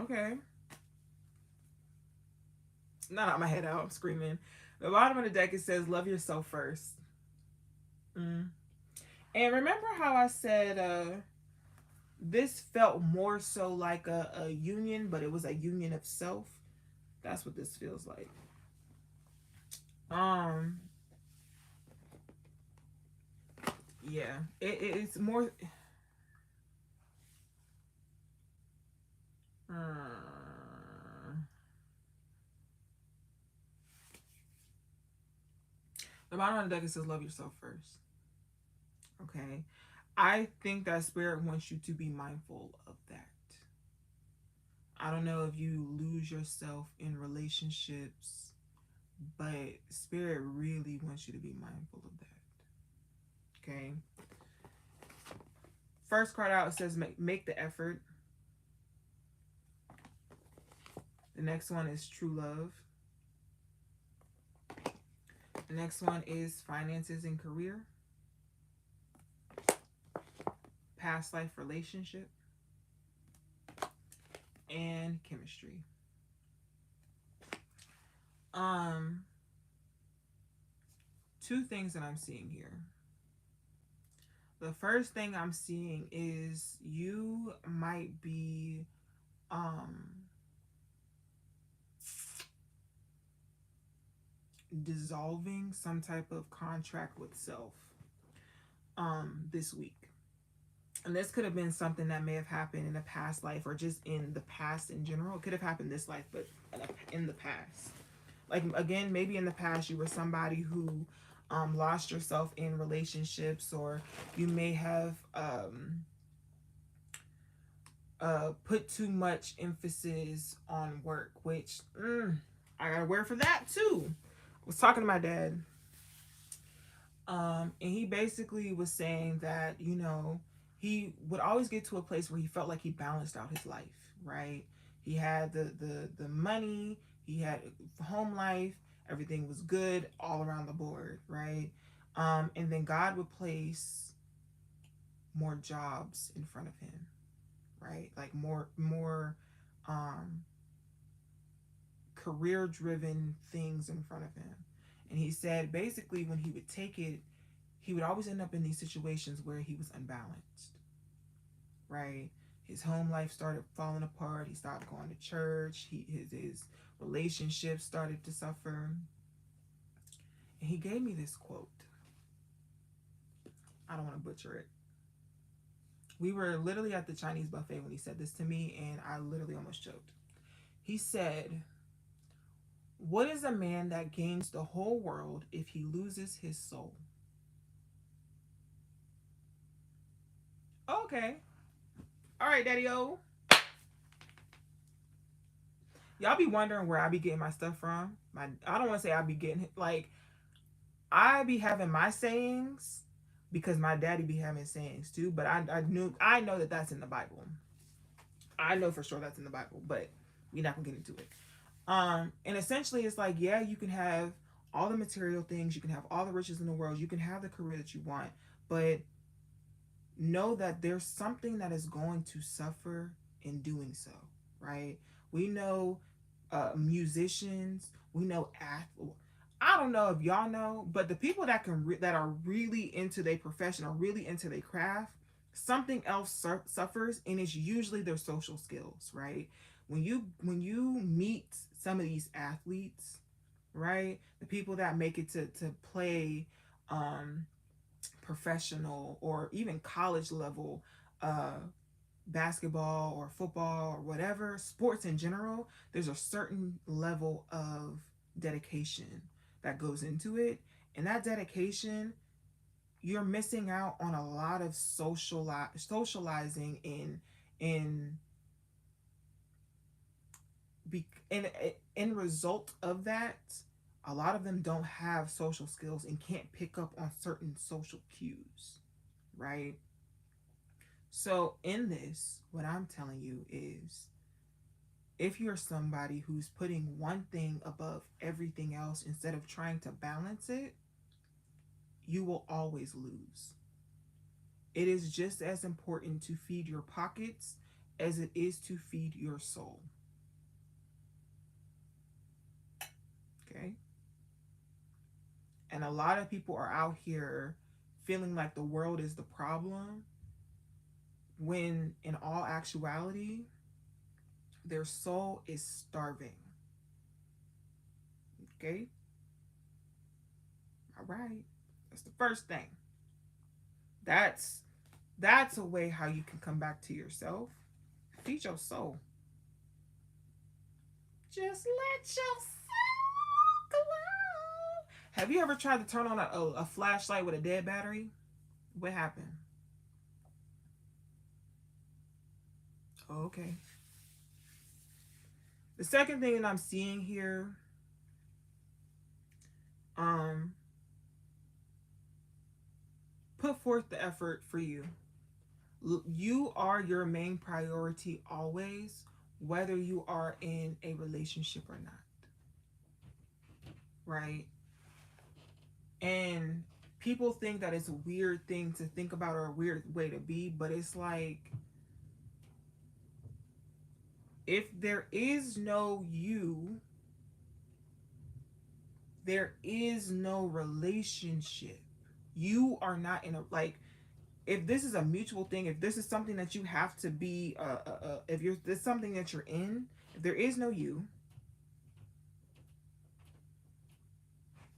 Okay. Not my head out. I'm screaming. The bottom of the deck, it says, love yourself first. And remember how I said this felt more so like a union, but it was a union of self? That's what this feels like. Yeah. It's more... The bottom of the deck, it says, love yourself first. Okay. I think that Spirit wants you to be mindful of that. I don't know if you lose yourself in relationships, but Spirit really wants you to be mindful of that. Okay. First card out, it says make the effort. The next one is true love. The next one is finances and career. Past life relationship. And chemistry. Two things that I'm seeing here. The first thing I'm seeing is you might be dissolving some type of contract with self this week. And this could have been something that may have happened in a past life or just in the past in general. It could have happened this life, but in the past. Like, again, maybe in the past you were somebody who lost yourself in relationships, or you may have put too much emphasis on work, which I got a word for that too. I was talking to my dad, and he basically was saying that, you know, he would always get to a place where he felt like he balanced out his life, right? He had the money, he had home life, everything was good all around the board, right? And then God would place more jobs in front of him, right? Like more career driven things in front of him. And he said basically when he would take it, he would always end up in these situations where he was unbalanced, right? His home life started falling apart. He stopped going to church. His relationships started to suffer. And he gave me this quote. I don't want to butcher it. We were literally at the Chinese buffet when he said this to me, and I literally almost choked. He said, "What is a man that gains the whole world if he loses his soul?" Okay. All right, Daddy-O. Y'all be wondering where I be getting my stuff from. I don't want to say I be getting, like, I be having my sayings because my daddy be having sayings too, but I know that that's in the Bible. I know for sure that's in the Bible, but we're not gonna get into it. And essentially it's like, yeah, you can have all the material things, you can have all the riches in the world, you can have the career that you want, but know that there's something that is going to suffer in doing so, right? We know musicians, we know athletes. I don't know if y'all know, but the people that that are really into their profession or really into their craft, something else suffers, and it's usually their social skills, right? When you meet some of these athletes, right, the people that make it to play professional or even college level basketball or football or whatever sports in general, there's a certain level of dedication that goes into it, and that dedication, you're missing out on a lot of socializing in in result of that. A lot of them don't have social skills and can't pick up on certain social cues, right? So in this, what I'm telling you is if you're somebody who's putting one thing above everything else instead of trying to balance it, you will always lose. It is just as important to feed your pockets as it is to feed your soul. Okay? And a lot of people are out here feeling like the world is the problem when in all actuality, their soul is starving. Okay? All right. That's the first thing. That's a way how you can come back to yourself. Feed your soul. Just let your soul glow. Have you ever tried to turn on a flashlight with a dead battery? What happened? Oh, okay. The second thing that I'm seeing here, put forth the effort for you. You are your main priority always, whether you are in a relationship or not. Right? And people think that it's a weird thing to think about or a weird way to be, but it's like, if there is no you, there is no relationship. You are not in a, like, if this is a mutual thing, if this is something that you have to be, if you're, this something that you're in, if there is no you,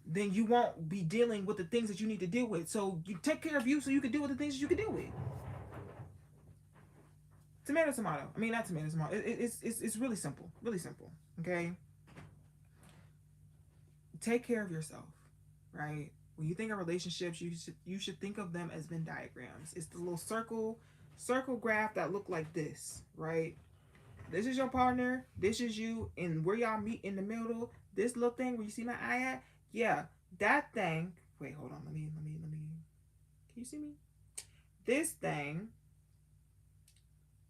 then you won't be dealing with the things that you need to deal with. So you take care of you so you can deal with the things that you can deal with. Tomato, tomato. I mean, not tomato, tomato. It's really simple. Really simple. Okay? Take care of yourself, right? When you think of relationships, you should think of them as Venn diagrams. It's the little circle graph that look like this, right? This is your partner, this is you, and where y'all meet in the middle, this little thing where you see my eye at, yeah, that thing. Wait, hold on, let me. Can you see me? This thing,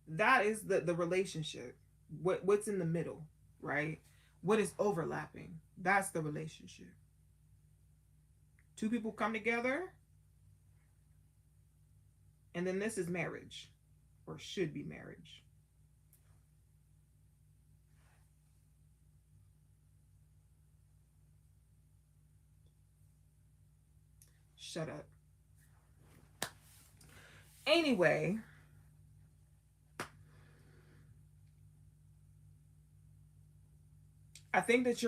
that is the relationship. What's in the middle, right? What is overlapping? That's the relationship. Two people come together, and then this is marriage, or should be marriage. Shut up. Anyway, I think that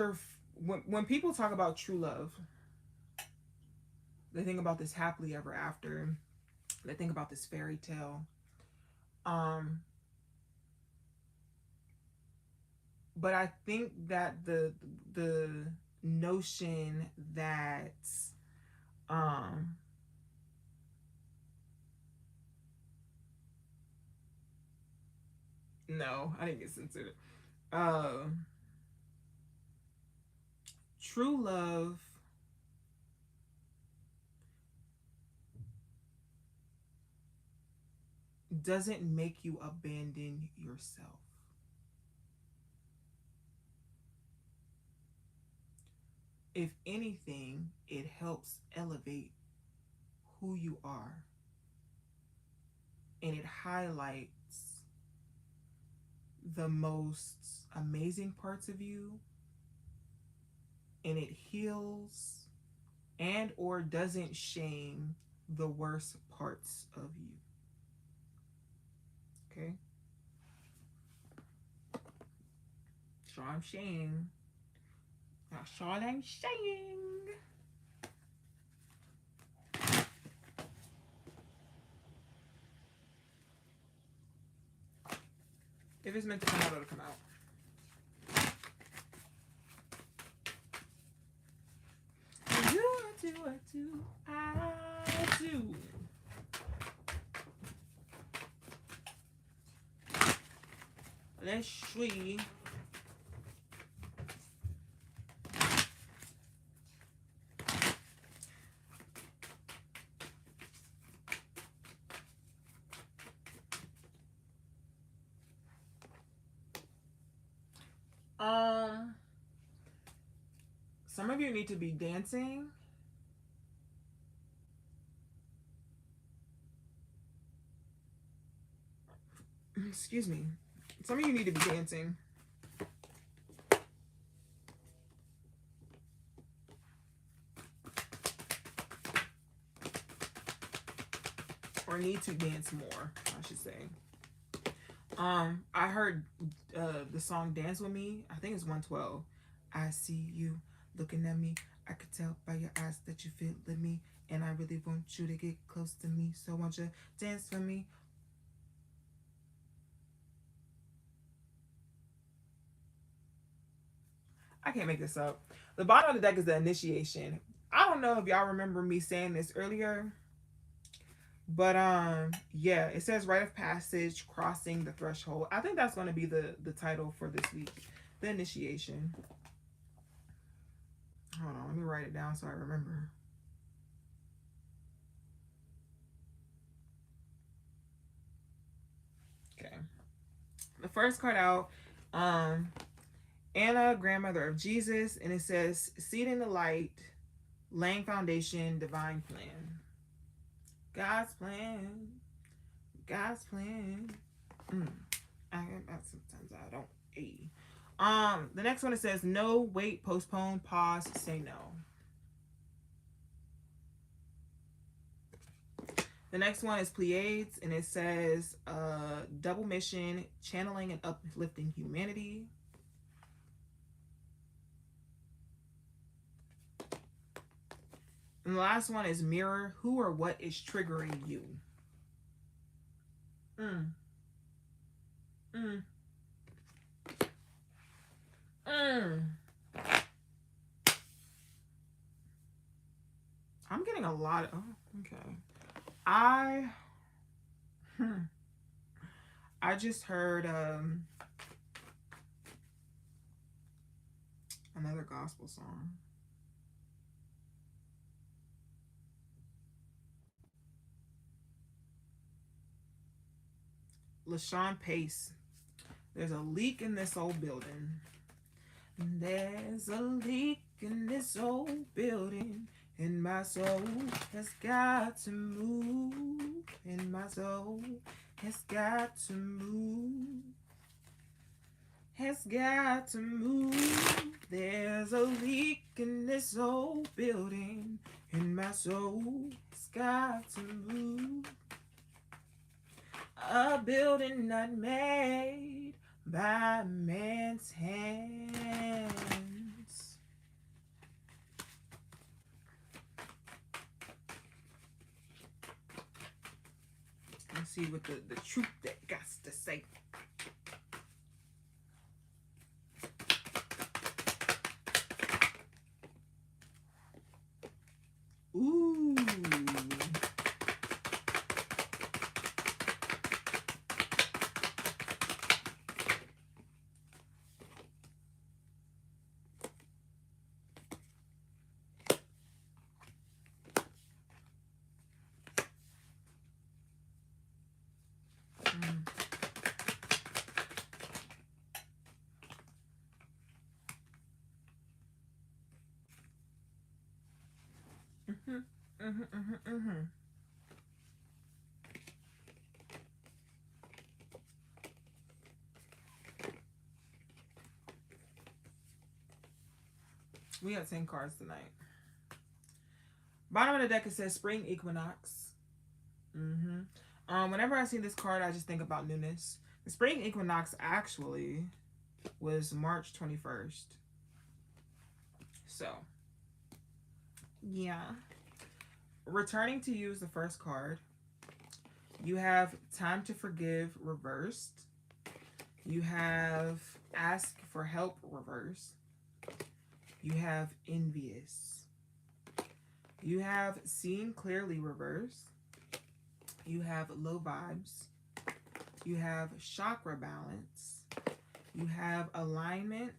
when people talk about true love, they think about this happily ever after. They think about this fairy tale. But I think that the notion that no, I didn't get censored. True love doesn't make you abandon yourself. If anything, it helps elevate who you are. And it highlights the most amazing parts of you. And it heals and or doesn't shame the worst parts of you. Okay? So I'm saying. That's all I'm saying. If it's meant to come out, it'll come out. I do. Let's see. of you need to be dancing. Excuse me. Some of you need to be dancing. Or need to dance more, I should say. I heard the song Dance With Me. I think it's 112. I see you looking at me. I could tell by your eyes that you feel me. And I really want you to get close to me. So won't you dance for me? I can't make this up. The bottom of the deck is the initiation. I don't know if y'all remember me saying this earlier. But yeah, it says rite of passage, crossing the threshold. I think that's going to be the title for this week. The initiation. Hold on, let me write it down so I remember. Okay. The first card out, Anna, grandmother of Jesus, and it says seeding the light, laying foundation, divine plan. God's plan. God's plan. Sometimes I don't. The next one, it says no, wait, postpone, pause, say no. The next one is Pleiades, and it says double mission, channeling and uplifting humanity. And the last one is Mirror, who or what is triggering you? I'm getting a lot of, okay. I just heard another gospel song. LaShawn Pace. There's a leak in this old building. There's a leak in this old building, and my soul has got to move. And my soul has got to move. Has got to move. There's a leak in this old building, and my soul has got to move. A building not made by man's hands. Let's see what the truth that got to say. Ooh. We got 10 cards tonight. Bottom of the deck, it says spring equinox. Whenever I see this card, I just think about newness. The spring equinox actually was March 21st. So, yeah. Returning to you is the first card. You have time to forgive reversed. You have ask for help reversed. You have envious. You have seen clearly reversed. You have low vibes. You have chakra balance. You have alignment,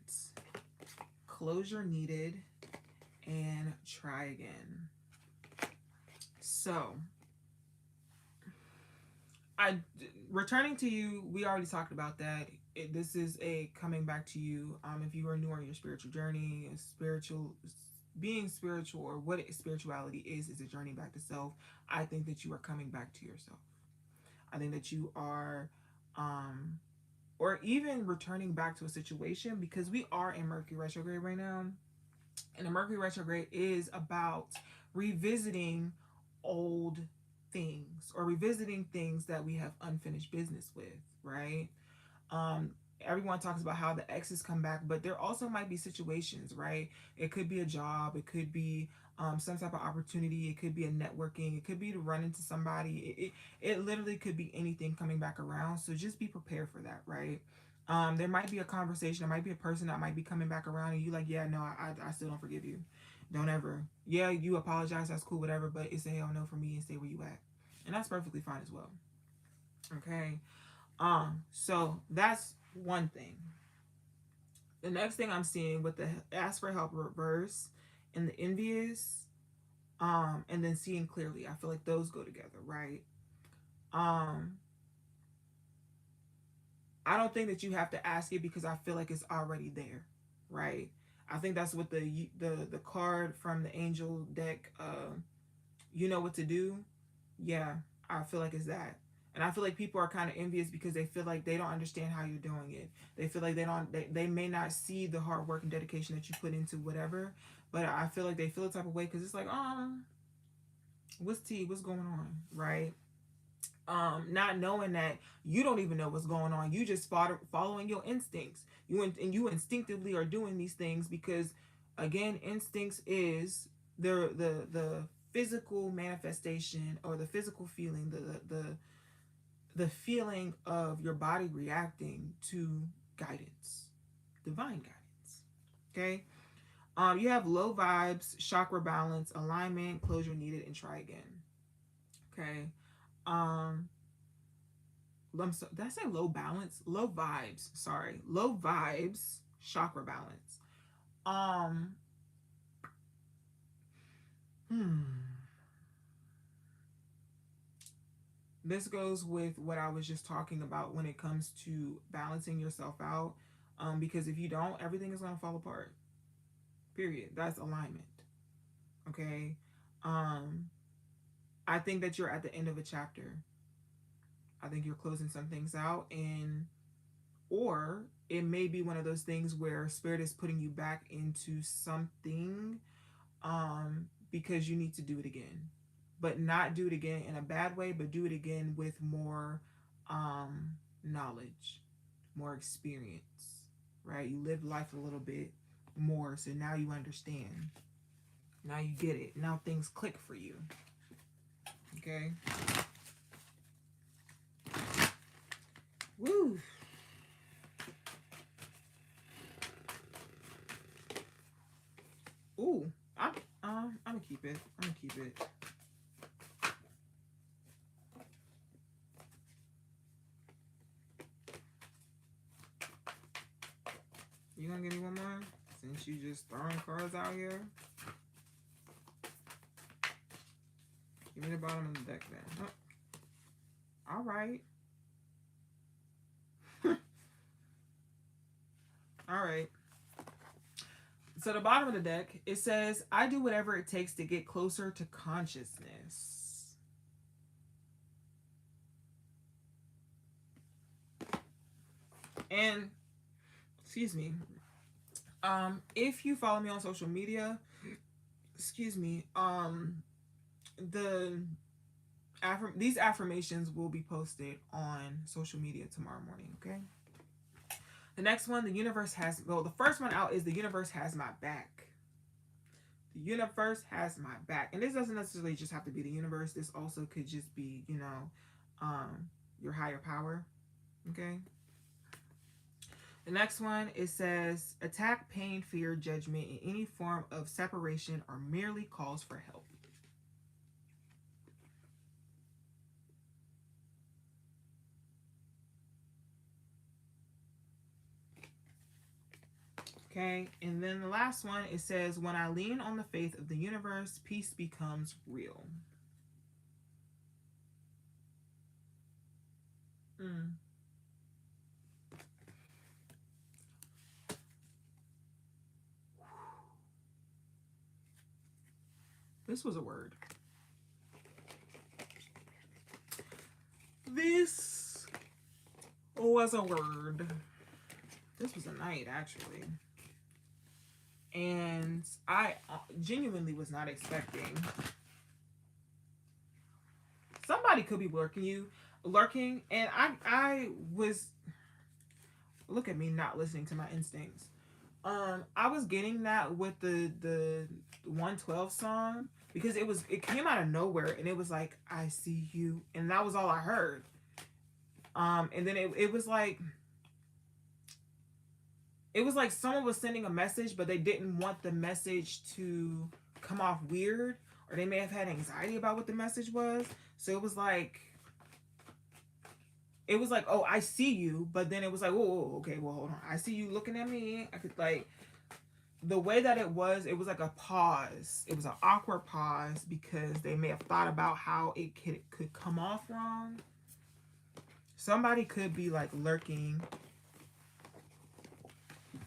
closure needed, and try again. So, returning to you, we already talked about that. This is a coming back to you. If you are new on your spiritual journey, being spiritual, or what spirituality is a journey back to self. I think that you are coming back to yourself. I think that you are, or even returning back to a situation, because we are in Mercury retrograde right now. And the Mercury retrograde is about revisiting old things, or revisiting things that we have unfinished business with, right? um Everyone talks about how the exes come back, but there also might be situations, right? It could be a job, it could be some type of opportunity, it could be a networking, it could be to run into somebody, it literally could be anything coming back around. So just be prepared for that, right? There might be a conversation, there might be a person that might be coming back around, and you like, yeah, no, I still don't forgive you. Don't ever. Yeah, you apologize, that's cool, whatever, but it's a hell no for me, and stay where you at. And that's perfectly fine as well. Okay. So that's one thing. The next thing I'm seeing with the ask for help reverse and the envious, and then seeing clearly. I feel like those go together, right? Um, I don't think that you have to ask it, because I feel like it's already there, right? I think that's what the card from the angel deck, you know what to do. Yeah, I feel like it's that. And I feel like people are kind of envious because they feel like they don't understand how you're doing it. They feel like they may not see the hard work and dedication that you put into whatever. But I feel like they feel the type of way because it's like, what's tea? What's going on? Right? Not knowing that you don't even know what's going on. You just following your instincts. You instinctively are doing these things because, again, instincts is the physical manifestation, or the physical feeling, the feeling of your body reacting to guidance, divine guidance. Okay. You have low vibes, chakra balance, alignment, closure needed, and try again. Okay. Um, did I say low balance? Low vibes. Sorry, low vibes, chakra balance. Um, hmm. This goes with what I was just talking about when it comes to balancing yourself out. Because if you don't, everything is gonna fall apart. Period. That's alignment. Okay. Um, I think that you're at the end of a chapter. I think you're closing some things out, and or it may be one of those things where spirit is putting you back into something, because you need to do it again, but not do it again in a bad way, but do it again with more knowledge, more experience, right? You lived life a little bit more, so now you understand. Now you get it. Now things click for you. Okay. Woo. Ooh. I'm gonna keep it. I'm gonna keep it. You gonna give me one more? Since you just throwing cards out here. Give me the bottom of the deck then. Oh. All right. All right. So the bottom of the deck, it says, I do whatever it takes to get closer to consciousness. And, excuse me, if you follow me on social media, excuse me, these affirmations will be posted on social media tomorrow morning, okay? The next one, the first one out is the universe has my back. The universe has my back. And this doesn't necessarily just have to be the universe. This also could just be, your higher power, okay? The next one, it says, attack, pain, fear, judgment, in any form of separation or merely calls for help. Okay, and then the last one, it says, when I lean on the faith of the universe, peace becomes real. This was a word. This was a word. This was a night, actually. And I genuinely was not expecting. Somebody could be lurking, and I was, look at me not listening to my instincts. I was getting that with the 112 song because it came out of nowhere and it was like, I see you, and that was all I heard. And then it was like someone was sending a message, but they didn't want the message to come off weird, or they may have had anxiety about what the message was. So it was like, oh, I see you, but then it was like, oh, okay, well, hold on, I see you looking at me. I could, like, the way that it was like a pause. It was an awkward pause because they may have thought about how it could come off wrong. Somebody could be like lurking.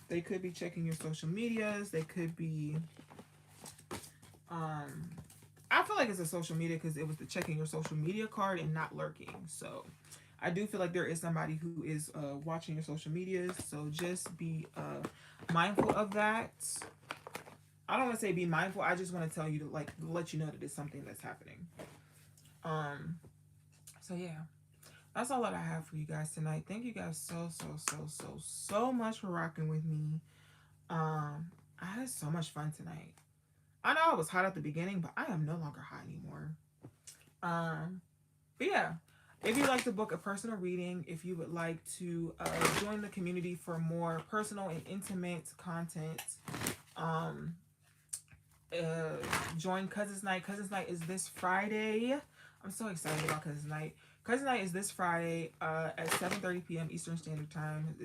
They could be checking your social medias. They could be, I feel like it's a social media because it was the checking your social media card and not lurking. So I do feel like there is somebody who is watching your social medias. So just be mindful of that. I don't want to say be mindful. I just want to tell you to like let you know that it's something that's happening. So yeah, that's all that I have for you guys tonight. Thank you guys so much for rocking with me. I had so much fun tonight. I know I was hot at the beginning, but I am no longer hot anymore. But yeah, if you'd like to book a personal reading, if you would like to join the community for more personal and intimate content, join Cousins Night. Cousins Night is this Friday. I'm so excited about Cousins Night. Cousins Night is this Friday at 7:30 p.m. Eastern Standard Time.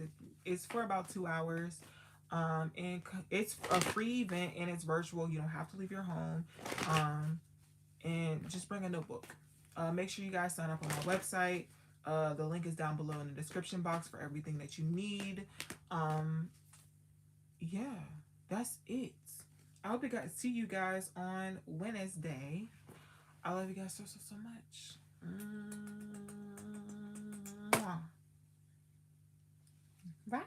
It's for about 2 hours. And it's a free event and it's virtual. You don't have to leave your home. And just bring a notebook. Make sure you guys sign up on my website. The link is down below in the description box for everything that you need. Yeah, that's it. I hope to see you guys on Wednesday. I love you guys so much. Bye.